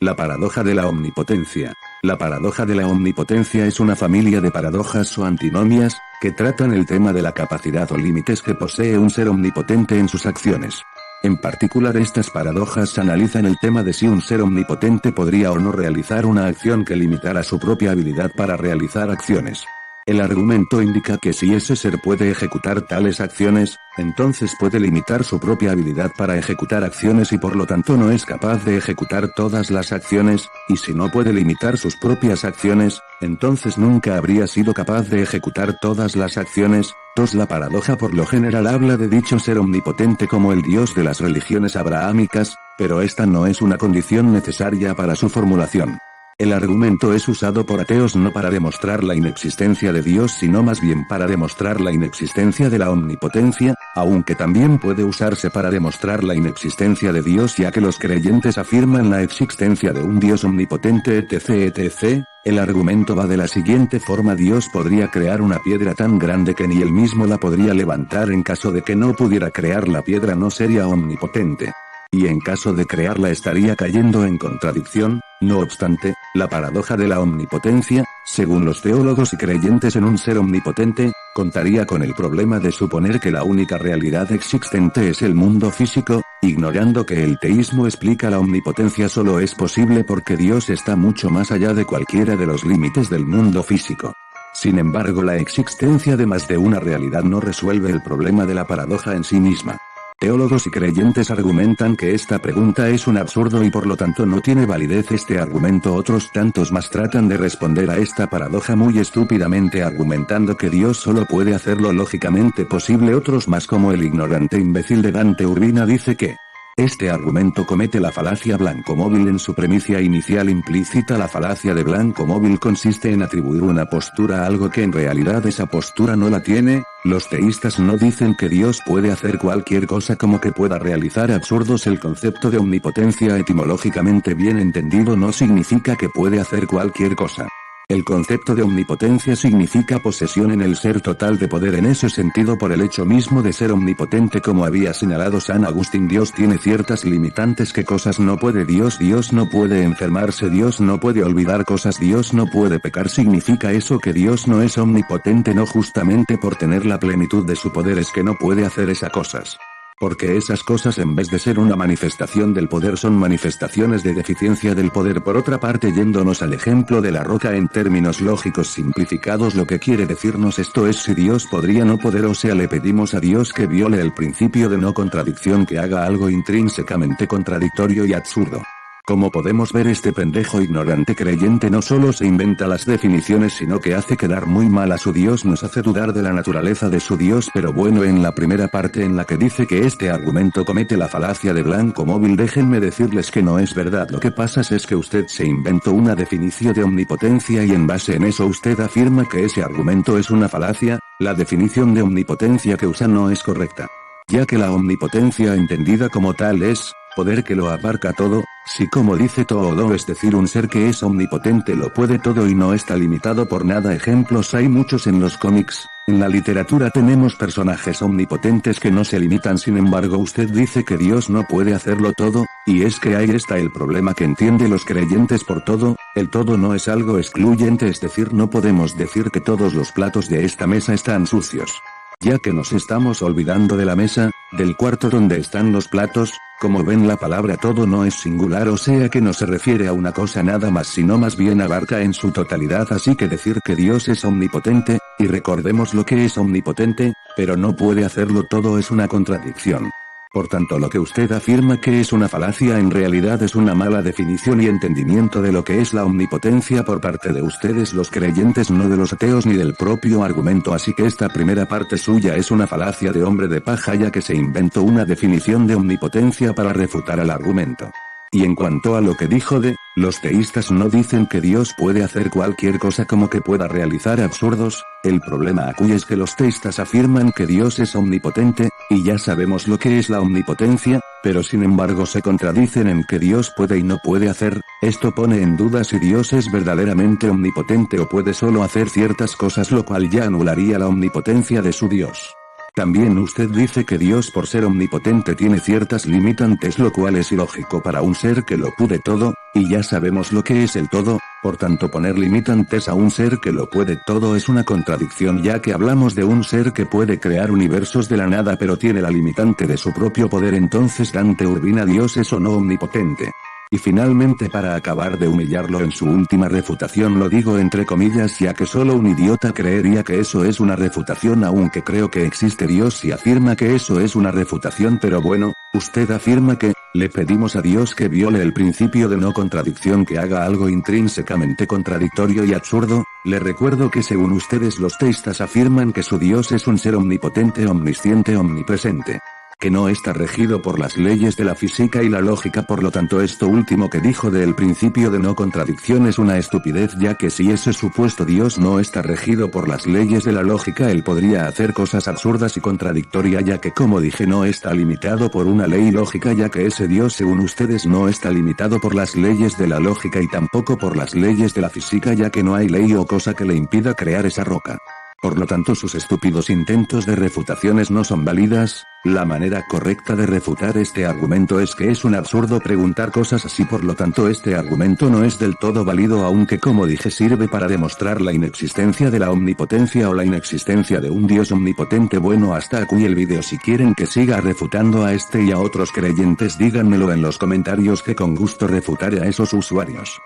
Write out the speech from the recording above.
La paradoja de la omnipotencia. La paradoja de la omnipotencia es una familia de paradojas o antinomias, que tratan el tema de la capacidad o límites que posee un ser omnipotente en sus acciones. En particular, estas paradojas analizan el tema de si un ser omnipotente podría o no realizar una acción que limitara su propia habilidad para realizar acciones. El argumento indica que si ese ser puede ejecutar tales acciones, entonces puede limitar su propia habilidad para ejecutar acciones y por lo tanto no es capaz de ejecutar todas las acciones, y si no puede limitar sus propias acciones, entonces nunca habría sido capaz de ejecutar todas las acciones. 2. La paradoja por lo general habla de dicho ser omnipotente como el Dios de las religiones abrahámicas, pero esta no es una condición necesaria para su formulación. El argumento es usado por ateos no para demostrar la inexistencia de Dios sino más bien para demostrar la inexistencia de la omnipotencia, aunque también puede usarse para demostrar la inexistencia de Dios ya que los creyentes afirman la existencia de un Dios omnipotente etc. El argumento va de la siguiente forma: Dios podría crear una piedra tan grande que ni él mismo la podría levantar. En caso de que no pudiera crear la piedra no sería omnipotente. Y en caso de crearla estaría cayendo en contradicción. No obstante, la paradoja de la omnipotencia, según los teólogos y creyentes en un ser omnipotente, contaría con el problema de suponer que la única realidad existente es el mundo físico, ignorando que el teísmo explica la omnipotencia solo es posible porque Dios está mucho más allá de cualquiera de los límites del mundo físico. Sin embargo, la existencia de más de una realidad no resuelve el problema de la paradoja en sí misma. Teólogos y creyentes argumentan que esta pregunta es un absurdo y por lo tanto no tiene validez este argumento. Otros tantos más tratan de responder a esta paradoja muy estúpidamente argumentando que Dios solo puede hacerlo lógicamente posible. Otros más, como el ignorante imbécil de Dante Urbina, dice que este argumento comete la falacia blancomóvil en su premisa inicial implícita. La falacia de blancomóvil consiste en atribuir una postura a algo que en realidad esa postura no la tiene. Los teístas no dicen que Dios puede hacer cualquier cosa como que pueda realizar absurdos. El concepto de omnipotencia etimológicamente bien entendido no significa que puede hacer cualquier cosa. El concepto de omnipotencia significa posesión en el ser total de poder. En ese sentido, por el hecho mismo de ser omnipotente, como había señalado San Agustín, Dios tiene ciertas limitantes. ¿Qué cosas no puede Dios? Dios no puede enfermarse, Dios no puede olvidar cosas, Dios no puede pecar. ¿Significa eso que Dios no es omnipotente? No, justamente por tener la plenitud de su poder es que no puede hacer esas cosas. Porque esas cosas, en vez de ser una manifestación del poder, son manifestaciones de deficiencia del poder. Por otra parte, yéndonos al ejemplo de la roca en términos lógicos simplificados, lo que quiere decirnos esto es si Dios podría no poder, o sea, le pedimos a Dios que viole el principio de no contradicción, que haga algo intrínsecamente contradictorio y absurdo. Como podemos ver, este pendejo ignorante creyente no solo se inventa las definiciones, sino que hace quedar muy mal a su Dios, nos hace dudar de la naturaleza de su Dios. Pero bueno, en la primera parte en la que dice que este argumento comete la falacia de blancomóvil, déjenme decirles que no es verdad. Lo que pasa es que usted se inventó una definición de omnipotencia y en base en eso usted afirma que ese argumento es una falacia. La definición de omnipotencia que usa no es correcta, ya que la omnipotencia entendida como tal es poder que lo abarca todo. Si, como dice todo, es decir, un ser que es omnipotente lo puede todo y no está limitado por nada. Ejemplos hay muchos en los cómics. En la literatura tenemos personajes omnipotentes que no se limitan. Sin embargo, usted dice que Dios no puede hacerlo todo, y es que ahí está el problema que entiende los creyentes por todo. El todo no es algo excluyente, es decir, no podemos decir que todos los platos de esta mesa están sucios, ya que nos estamos olvidando de la mesa, del cuarto donde están los platos. Como ven, la palabra todo no es singular, o sea que no se refiere a una cosa nada más, sino más bien abarca en su totalidad. Así que decir que Dios es omnipotente, y recordemos lo que es omnipotente, pero no puede hacerlo todo, es una contradicción. Por tanto, lo que usted afirma que es una falacia en realidad es una mala definición y entendimiento de lo que es la omnipotencia por parte de ustedes los creyentes, no de los ateos ni del propio argumento. Así que esta primera parte suya es una falacia de hombre de paja, ya que se inventó una definición de omnipotencia para refutar al argumento. Y en cuanto a lo que dijo de, los teístas no dicen que Dios puede hacer cualquier cosa como que pueda realizar absurdos. El problema aquí es que los teístas afirman que Dios es omnipotente, y ya sabemos lo que es la omnipotencia, pero sin embargo se contradicen en que Dios puede y no puede hacer. Esto pone en duda si Dios es verdaderamente omnipotente o puede solo hacer ciertas cosas, lo cual ya anularía la omnipotencia de su Dios. También usted dice que Dios, por ser omnipotente, tiene ciertas limitantes, lo cual es ilógico para un ser que lo puede todo, Y ya sabemos lo que es el todo, por tanto poner limitantes a un ser que lo puede todo es una contradicción, ya que hablamos de un ser que puede crear universos de la nada pero tiene la limitante de su propio poder. Entonces Dante Urbina, Dios es o no omnipotente. Y finalmente, para acabar de humillarlo en su última refutación, lo digo entre comillas ya que solo un idiota creería que eso es una refutación, aunque creo que existe Dios y afirma que eso es una refutación. Pero bueno, usted afirma que, le pedimos a Dios que viole el principio de no contradicción, que haga algo intrínsecamente contradictorio y absurdo. Le recuerdo que según ustedes los teístas afirman que su Dios es un ser omnipotente, omnisciente, omnipresente, que no está regido por las leyes de la física y la lógica. Por lo tanto, esto último que dijo del principio de no contradicción es una estupidez, ya que si ese supuesto Dios no está regido por las leyes de la lógica, él podría hacer cosas absurdas y contradictorias, ya que, como dije, no está limitado por una ley lógica, ya que ese Dios según ustedes no está limitado por las leyes de la lógica y tampoco por las leyes de la física, ya que no hay ley o cosa que le impida crear esa roca. Por lo tanto, sus estúpidos intentos de refutaciones no son válidas. La manera correcta de refutar este argumento es que es un absurdo preguntar cosas así. Por lo tanto, este argumento no es del todo válido, aunque como dije sirve para demostrar la inexistencia de la omnipotencia o la inexistencia de un Dios omnipotente. Bueno, hasta aquí el video. Si quieren que siga refutando a este y a otros creyentes, díganmelo en los comentarios, que con gusto refutaré a esos usuarios.